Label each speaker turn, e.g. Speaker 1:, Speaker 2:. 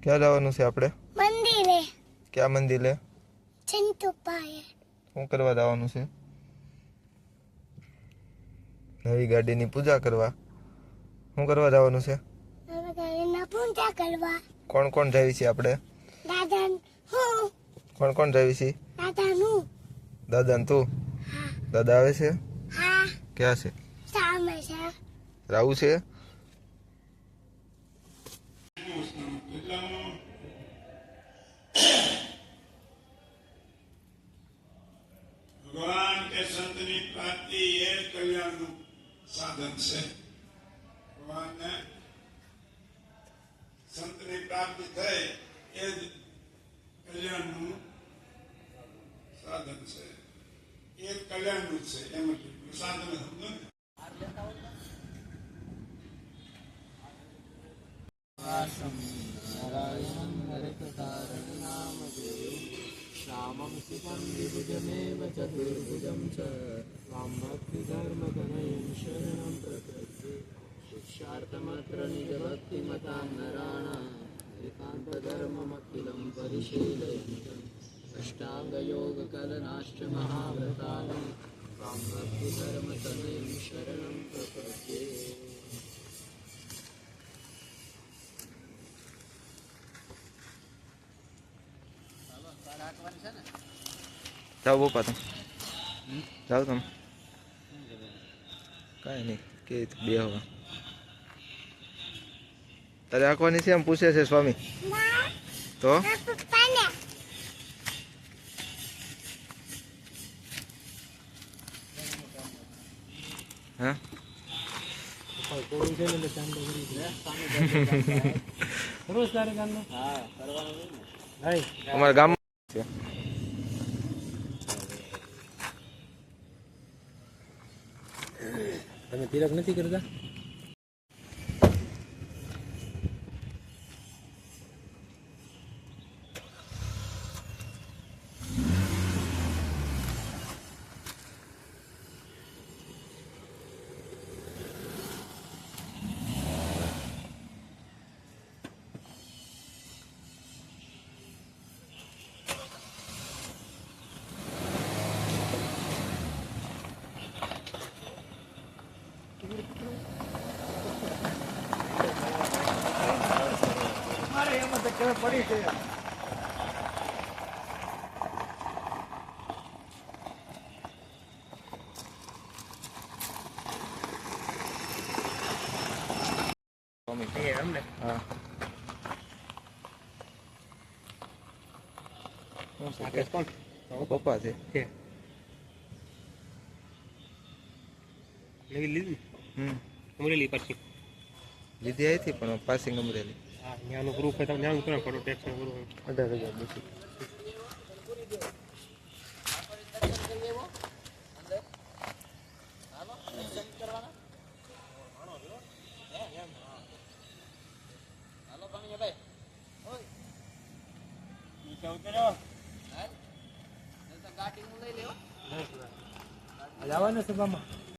Speaker 1: ક્યાં જવાનું છે આપણે?
Speaker 2: મંદિરે.
Speaker 1: ક્યાં મંદિરે?
Speaker 2: ચંતુપાએ.
Speaker 1: શું કરવા જવાનું છે? નવી ગાડીની પૂજા કરવા. શું કરવા જવાનું છે?
Speaker 2: નવી ગાડીની પૂજા કરવા.
Speaker 1: કોણ કોણ જાય છે આપણે?
Speaker 2: દાદા હું.
Speaker 1: કોણ કોણ જાય છે?
Speaker 2: દાદા નું.
Speaker 1: દાદા ને તું?
Speaker 2: હા.
Speaker 1: દાદા આવે છે?
Speaker 2: હા.
Speaker 1: ક્યાં છે?
Speaker 2: સામે છે.
Speaker 1: રાવું છે?
Speaker 3: ભગવાન કે સંતની પ્રાપ્તિ એ કલ્યાણનું સાધન છે. ભગવાનને સંતની પ્રાપ્તિ થઈ એ જ કલ્યાણનું સાધન છે. એ કલ્યાણનું છે એમ સાધન સમજો ને.
Speaker 4: श्यामं सुखं द्विभुजमेव चतुर्भुजं च त्वां भक्तिधर्मगणयं शरणं प्रपद्ये शिक्षार्थमत्र निजभक्तिमतां नराणाम् एकान्तधर्ममखिलं परिशीलयन्तम् अष्टाङ्गयोगकलनाश्च महाव्रतानि त्वां भक्तिधर्मतनयं शरणं प्रपद्ये
Speaker 1: જાઓ પપ્પા તમે જાઓ તમે કાંઈ નહીં કે બે હવા તારે આંકવાની છે એમ પૂછે છે સ્વામી તો
Speaker 2: પપ્પાને.
Speaker 1: હા અમારા ગામમાં છે
Speaker 4: તમે તિલક નથી કરતા?
Speaker 3: પડી છે.
Speaker 1: હા પપ્પા છે
Speaker 4: લીધી
Speaker 1: લીધી
Speaker 4: પછી
Speaker 1: આવી હતી પણ પાસિંગ અમરેલી
Speaker 4: ત્યાંનું પ્રૂફ હોય તમે ત્યાંનું કરો કરો ટેક્સ પ્રૂફ 18,000 બેસી જવાનું સભામાં